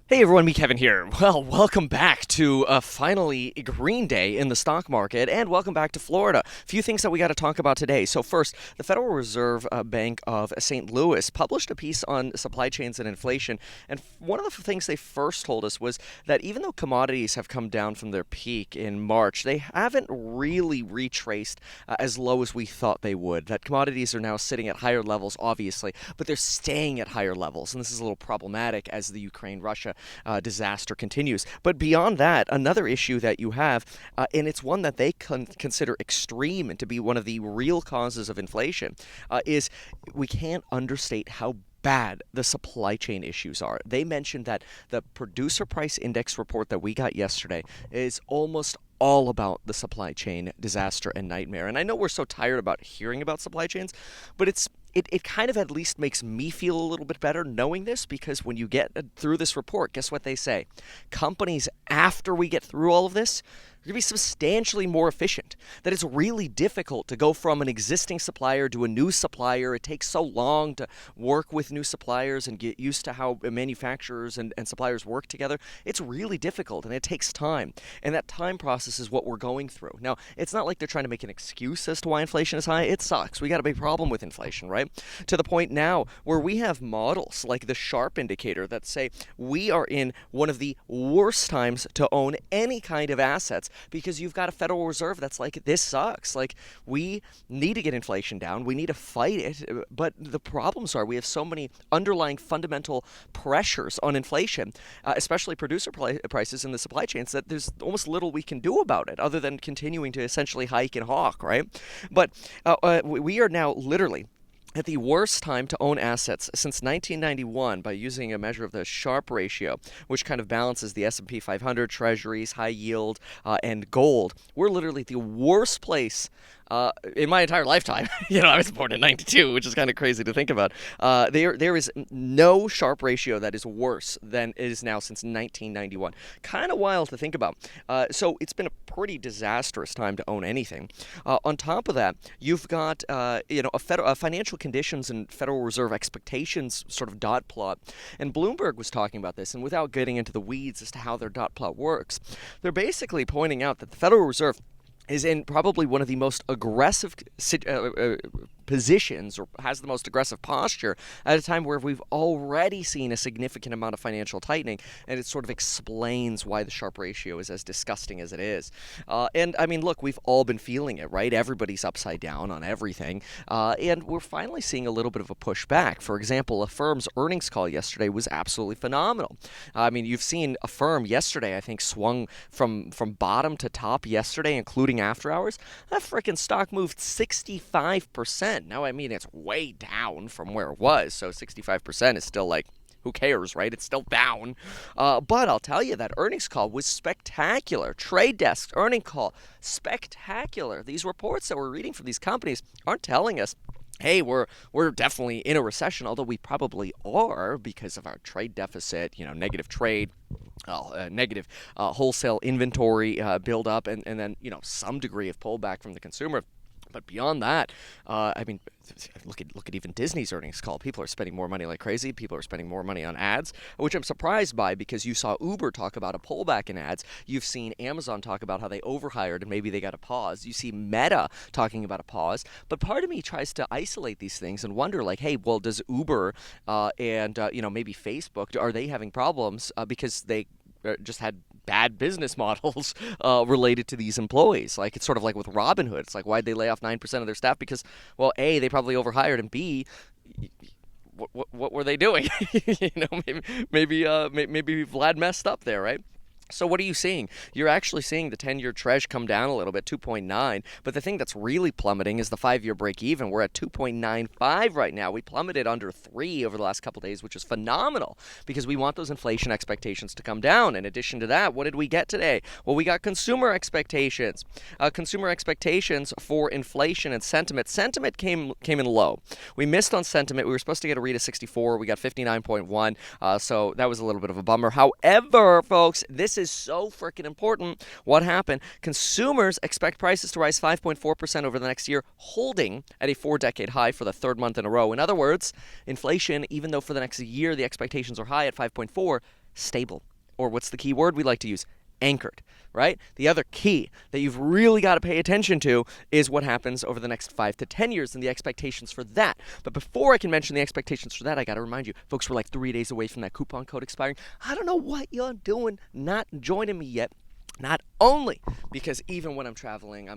Hey everyone, me Kevin here. Well, welcome back to finally Green Day in the stock market, and welcome back to Florida. A few things that we got to talk about today. So first, the Federal Reserve Bank of St. Louis published a piece on supply chains and inflation, and one of the things they first told us was that even though commodities have come down from their peak in March, they haven't really retraced as low as we thought they would. That commodities are now sitting at higher levels, obviously, but they're staying at higher levels, and this is a little problematic as the Ukraine-Russia disaster continues. But beyond that, another issue that you have, and it's one that they consider extreme and to be one of the real causes of inflation, is we can't understate how bad the supply chain issues are. They mentioned that the producer price index report that we got yesterday is almost all about the supply chain disaster and nightmare. And I know we're so tired about hearing about supply chains, but it kind of at least makes me feel a little bit better knowing this, because when you get through this report, guess what they say? Companies, after we get through all of this, are going to be substantially more efficient. That it's really difficult to go from an existing supplier to a new supplier. It takes so long to work with new suppliers and get used to how manufacturers and suppliers work together. It's really difficult and it takes time. And that time process is what we're going through. Now, it's not like they're trying to make an excuse as to why inflation is high. It sucks. We got a big problem with inflation, right? To the point now where we have models like the Sharp indicator that say we are in one of the worst times to own any kind of assets, because you've got a Federal Reserve that's like, this sucks. Like, we need to get inflation down. We need to fight it. But the problems are we have so many underlying fundamental pressures on inflation, especially producer prices in the supply chains, that there's almost little we can do about it other than continuing to essentially hike and hawk, right? But we are now literally at the worst time to own assets since 1991 by using a measure of the Sharpe ratio, which kind of balances the S&P 500, treasuries, high yield, and gold. We're literally at the worst place in my entire lifetime. I was born in '92, which is kind of crazy to think about. There is no Sharpe ratio that is worse than it is now since 1991. Kind of wild to think about. So it's been a pretty disastrous time to own anything. On top of that, you've got a financial conditions and Federal Reserve expectations sort of dot plot. And Bloomberg was talking about this, and without getting into the weeds as to how their dot plot works, they're basically pointing out that the Federal Reserve is in probably one of the most aggressive positions, or has the most aggressive posture, at a time where we've already seen a significant amount of financial tightening, and it sort of explains why the Sharpe ratio is as disgusting as it is. And I mean, look, we've all been feeling it, right? Everybody's upside down on everything, and we're finally seeing a little bit of a pushback. For example, Affirm's earnings call yesterday was absolutely phenomenal. I mean, you've seen Affirm yesterday, I think, swung from bottom to top yesterday, including after hours. That freaking stock moved 65%. Now, I mean, it's way down from where it was, so 65% is still like, who cares, right? It's still down. But I'll tell you, that earnings call was spectacular. Trade Desk earning call, spectacular. These reports that we're reading from these companies aren't telling us, hey, we're definitely in a recession, although we probably are because of our trade deficit, negative trade, negative wholesale inventory buildup, and then, some degree of pullback from the consumer. But beyond that, I mean, look at even Disney's earnings call. People are spending more money like crazy. People are spending more money on ads, which I'm surprised by, because you saw Uber talk about a pullback in ads. You've seen Amazon talk about how they overhired and maybe they got a pause. You see Meta talking about a pause. But part of me tries to isolate these things and wonder, like, hey, well, does Uber and maybe Facebook, are they having problems because they just had bad business models related to these employees? Like, it's sort of like with Robinhood. It's like, why'd they lay off 9% of their staff? Because, well, A, they probably overhired, and B, what were they doing? Maybe Vlad messed up there, right? So what are you seeing? You're actually seeing the 10-year Treasury come down a little bit, 2.9. But the thing that's really plummeting is the 5-year break even. We're at 2.95 right now. We plummeted under 3 over the last couple days, which is phenomenal, because we want those inflation expectations to come down. In addition to that, what did we get today? Well, we got consumer expectations. Consumer expectations for inflation and sentiment. Sentiment came in low. We missed on sentiment. We were supposed to get a read of 64. We got 59.1. So that was a little bit of a bummer. However, folks, this this is so freaking important. What happened? Consumers expect prices to rise 5.4% over the next year, holding at a 4-decade high for the third month in a row. In other words, inflation, even though for the next year the expectations are high at 5.4, stable. Or what's the key word we like to use? Anchored, right? The other key that you've really got to pay attention to is what happens over the next 5 to 10 years and the expectations for that. But before I can mention the expectations for that, I got to remind you, folks, we're like 3 days away from that coupon code expiring. I don't know what you're doing not joining me yet. Not only because even when I'm traveling,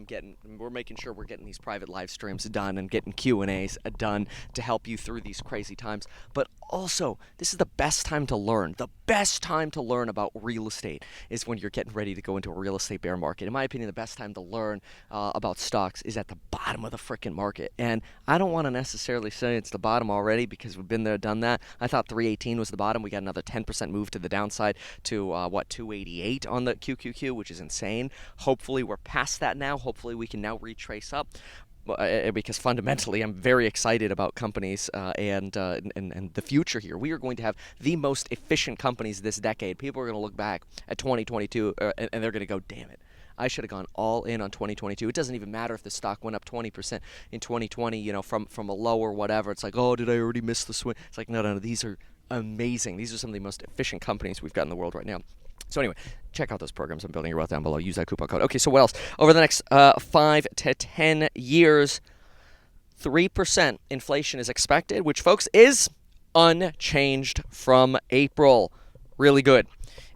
we're making sure we're getting these private live streams done and getting Q&As done to help you through these crazy times, but also this is the best time to learn. The best time to learn about real estate is when you're getting ready to go into a real estate bear market. In my opinion, the best time to learn about stocks is at the bottom of the freaking market. And I don't want to necessarily say it's the bottom already because we've been there, done that. I thought 318 was the bottom. We got another 10% move to the downside to 288 on the QQQ, which is insane. Hopefully we're past that now. Hopefully we can now retrace up. Because fundamentally, I'm very excited about companies and the future here. We are going to have the most efficient companies this decade. People are going to look back at 2022 and they're going to go, damn it, I should have gone all in on 2022. It doesn't even matter if the stock went up 20% in 2020, from a low or whatever. It's like, oh, did I already miss the swing? It's like, no, these are amazing. These are some of the most efficient companies we've got in the world right now. So anyway, check out those programs. I'm building your wealth down below. Use that coupon code. Okay, so what else? Over the next 5 to 10 years, 3% inflation is expected, which, folks, is unchanged from April. Really good.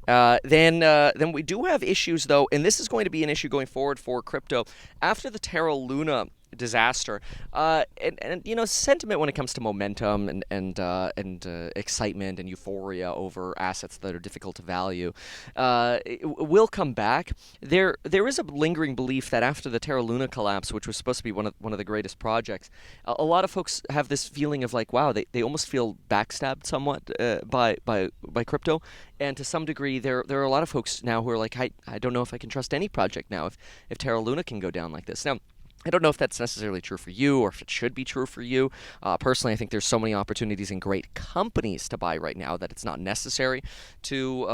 Then we do have issues, though, and this is going to be an issue going forward for crypto. After the Terra Luna disaster, and sentiment when it comes to momentum and excitement and euphoria over assets that are difficult to value will come back. There is a lingering belief that after the Terra Luna collapse, which was supposed to be one of the greatest projects, a lot of folks have this feeling of like, wow, they almost feel backstabbed somewhat by crypto. And to some degree, there are a lot of folks now who are like, I don't know if I can trust any project now if Terra Luna can go down like this. Now, I don't know if that's necessarily true for you or if it should be true for you. Personally, I think there's so many opportunities in great companies to buy right now that it's not necessary to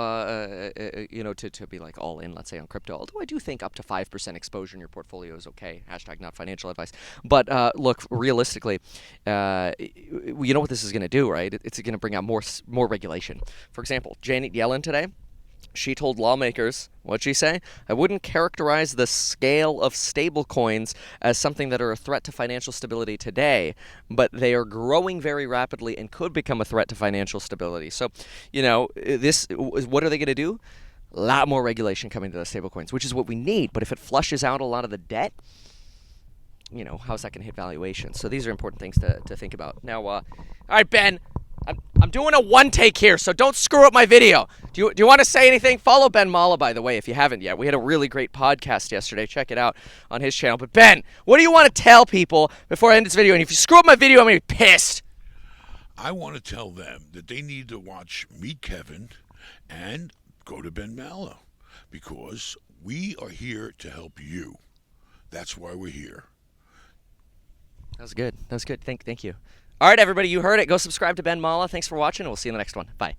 be like all in, let's say, on crypto. Although I do think up to 5% exposure in your portfolio is okay. # not financial advice. But look, realistically, you know what this is going to do, right? It's going to bring out more regulation. For example, Janet Yellen today, she told lawmakers, what'd she say? I wouldn't characterize the scale of stablecoins as something that are a threat to financial stability today, but they are growing very rapidly and could become a threat to financial stability. So, what are they going to do? A lot more regulation coming to the stablecoins, which is what we need. But if it flushes out a lot of the debt, how's that going to hit valuation? So these are important things to think about. Now, all right, Ben. I'm doing a one take here, so don't screw up my video. Do you want to say anything? Follow Ben Mallah, by the way, if you haven't yet. We had a really great podcast yesterday. Check it out on his channel. But Ben, what do you want to tell people before I end this video? And if you screw up my video, I'm going to be pissed. I want to tell them that they need to watch Meet Kevin and go to Ben Mallah because we are here to help you. That's why we're here. That was good. Thank you. All right, everybody, you heard it. Go subscribe to Ben Mallah. Thanks for watching, and we'll see you in the next one. Bye.